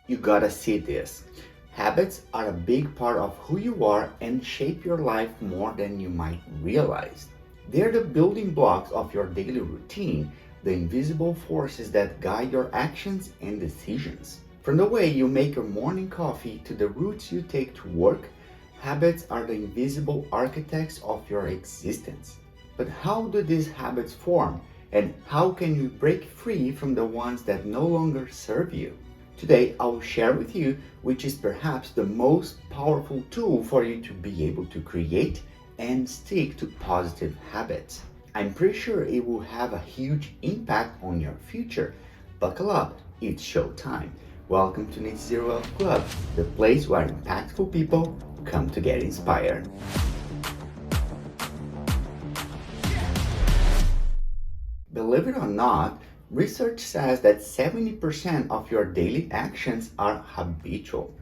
You gotta see this. Habits are a big part of who you are and shape your life more than you might realize. They're the building blocks of your daily routine, the invisible forces that guide your actions and decisions. From the way you make your morning coffee to the routes you take to work, habits are the invisible architects of your existence. But how do these habits form, and how can you break free from the ones that no longer serve you? Today, I will share with you which is perhaps the most powerful tool for you to be able to create and stick to positive habits. I'm pretty sure it will have a huge impact on your future. Buckle up, it's showtime. Welcome to Nitzero Club, the place where impactful people come to get inspired. Believe it or not, research says that 70% of your daily actions are habitual.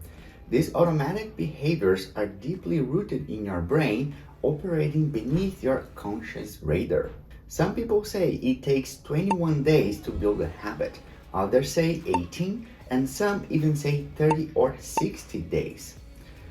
These automatic behaviors are deeply rooted in your brain, operating beneath your conscious radar. Some people say it takes 21 days to build a habit, others say 18, and some even say 30 or 60 days.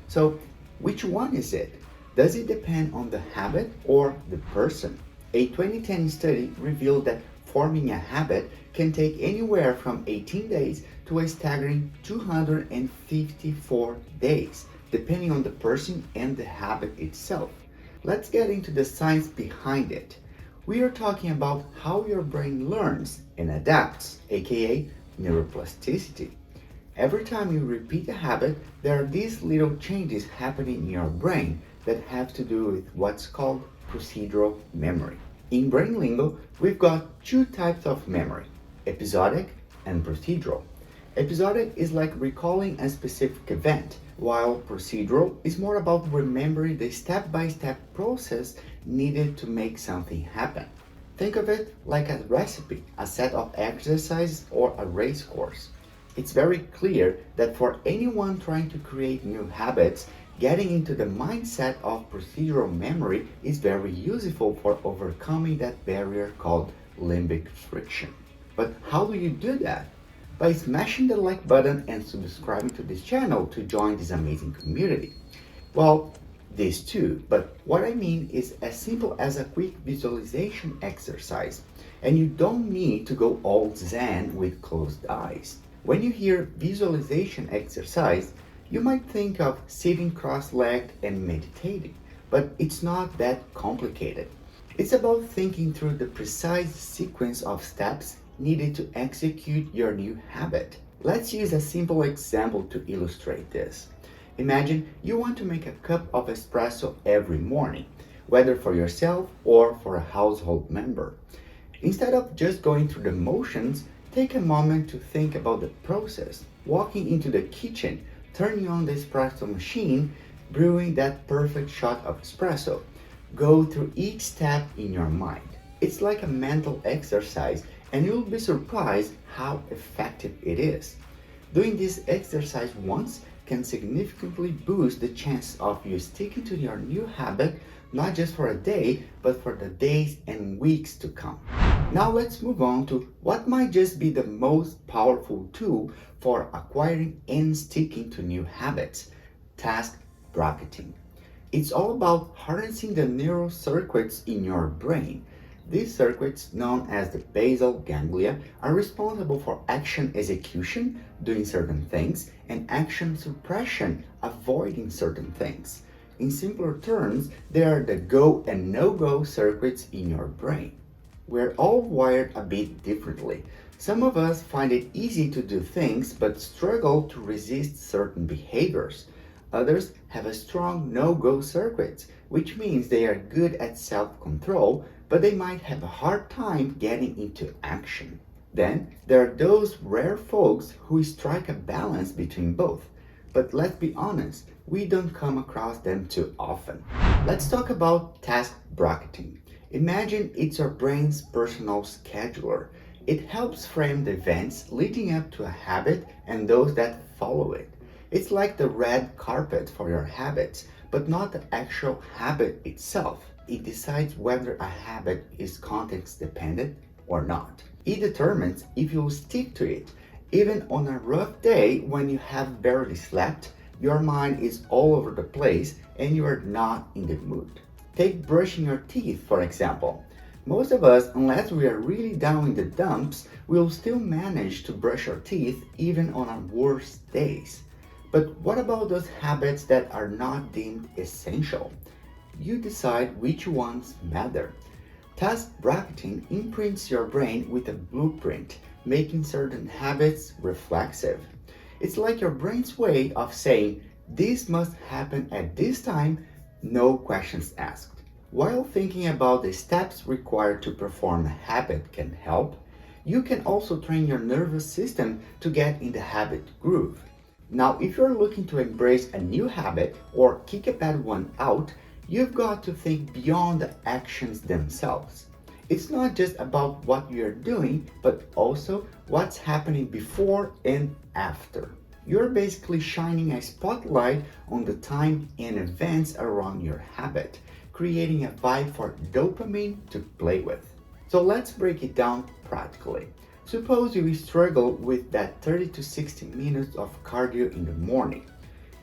So, which one is it? Does it depend on the habit or the person? A 2010 study revealed that forming a habit can take anywhere from 18 days to a staggering 254 days, depending on the person and the habit itself. Let's get into the science behind it. We are talking about how your brain learns and adapts, aka neuroplasticity. Every time you repeat a habit, there are these little changes happening in your brain that have to do with what's called procedural memory. In brain lingo, we've got two types of memory, episodic and procedural. Episodic is like recalling a specific event, while procedural is more about remembering the step-by-step process needed to make something happen. Think of it like a recipe, a set of exercises, or a race course. It's very clear that for anyone trying to create new habits, getting into the mindset of procedural memory is very useful for overcoming that barrier called limbic friction. But how do you do that? By smashing the like button and subscribing to this channel to join this amazing community. Well, this too, but what I mean is as simple as a quick visualization exercise, and you don't need to go all zen with closed eyes. When you hear visualization exercise, you might think of sitting cross-legged and meditating, but it's not that complicated. It's about thinking through the precise sequence of steps needed to execute your new habit. Let's use a simple example to illustrate this. Imagine you want to make a cup of espresso every morning, whether for yourself or for a household member. Instead of just going through the motions, take a moment to think about the process, walking into the kitchen, turning on the espresso machine, brewing that perfect shot of espresso. Go through each step in your mind. It's like a mental exercise, and you'll be surprised how effective it is. Doing this exercise once can significantly boost the chance of you sticking to your new habit, not just for a day, but for the days and weeks to come. Now let's move on to what might just be the most powerful tool for acquiring and sticking to new habits, task bracketing. It's all about harnessing the neural circuits in your brain. These circuits, known as the basal ganglia, are responsible for action execution, doing certain things, and action suppression, avoiding certain things. In simpler terms, they are the go and no-go circuits in your brain. We're all wired a bit differently. Some of us find it easy to do things but struggle to resist certain behaviors. Others have a strong no-go circuit, which means they are good at self-control, but they might have a hard time getting into action. Then there are those rare folks who strike a balance between both. But let's be honest, we don't come across them too often. Let's talk about task bracketing. Imagine it's your brain's personal scheduler. It helps frame the events leading up to a habit and those that follow it. It's like the red carpet for your habits, but not the actual habit itself. It decides whether a habit is context dependent or not. It determines if you'll stick to it, Even on a rough day when you have barely slept, your mind is all over the place and you are not in the mood. Take brushing your teeth, for example. Most of us, unless we are really down in the dumps, will still manage to brush our teeth even on our worst days. But what about those habits that are not deemed essential? You decide which ones matter. Task bracketing imprints your brain with a blueprint, making certain habits reflexive. It's like your brain's way of saying, this must happen at this time, no questions asked. While thinking about the steps required to perform a habit can help, you can also train your nervous system to get in the habit groove. Now, if you're looking to embrace a new habit or kick a bad one out, you've got to think beyond the actions themselves. It's not just about what you're doing, but also what's happening before and after. You're basically shining a spotlight on the time and events around your habit, creating a vibe for dopamine to play with. So let's break it down practically. Suppose you struggle with that 30 to 60 minutes of cardio in the morning.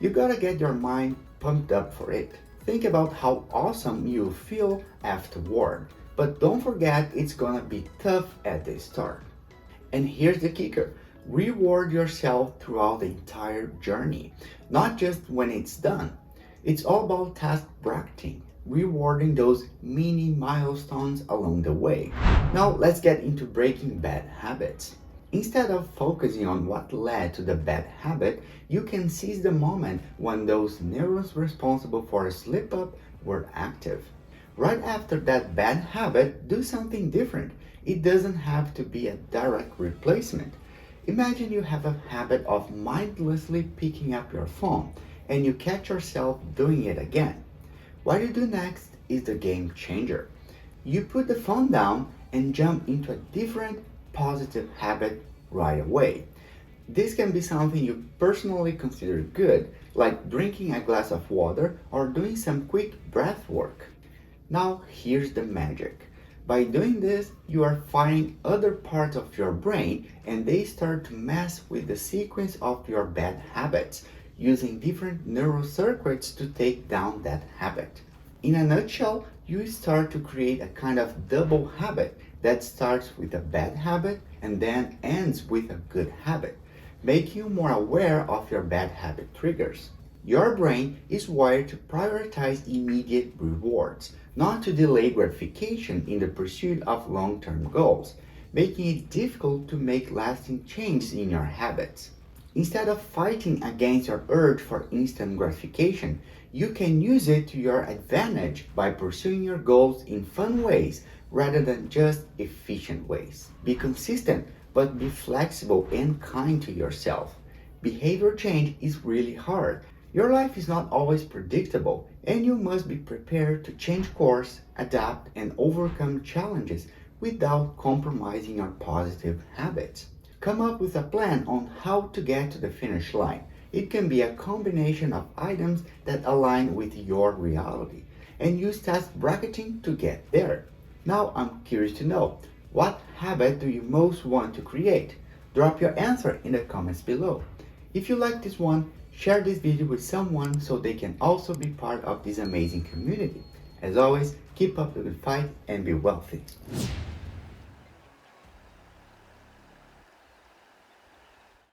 You gotta get your mind pumped up for it. Think about how awesome you'll feel afterward, but don't forget it's gonna be tough at the start. And here's the kicker. Reward yourself throughout the entire journey, not just when it's done. It's all about task bracketing, rewarding those mini milestones along the way. Now let's get into breaking bad habits. Instead of focusing on what led to the bad habit, you can seize the moment when those neurons responsible for a slip up were active. Right after that bad habit, do something different. It doesn't have to be a direct replacement. Imagine you have a habit of mindlessly picking up your phone and you catch yourself doing it again. What you do next is the game changer. You put the phone down and jump into a different positive habit right away. This can be something you personally consider good, like drinking a glass of water or doing some quick breath work. Now here's the magic. By doing this, you are firing other parts of your brain and they start to mess with the sequence of your bad habits, using different neural circuits to take down that habit. In a nutshell, you start to create a kind of double habit that starts with a bad habit and then ends with a good habit, making you more aware of your bad habit triggers. Your brain is wired to prioritize immediate rewards, not to delay gratification in the pursuit of long-term goals, making it difficult to make lasting changes in your habits. Instead of fighting against your urge for instant gratification, you can use it to your advantage by pursuing your goals in fun ways rather than just efficient ways. Be consistent, but be flexible and kind to yourself. Behavior change is really hard. Your life is not always predictable, and you must be prepared to change course, adapt, and overcome challenges without compromising your positive habits. Come up with a plan on how to get to the finish line. It can be a combination of items that align with your reality, and use task bracketing to get there. Now I'm curious to know, what habit do you most want to create? Drop your answer in the comments below. If you like this one, share this video with someone so they can also be part of this amazing community. As always, keep up the good fight and be wealthy.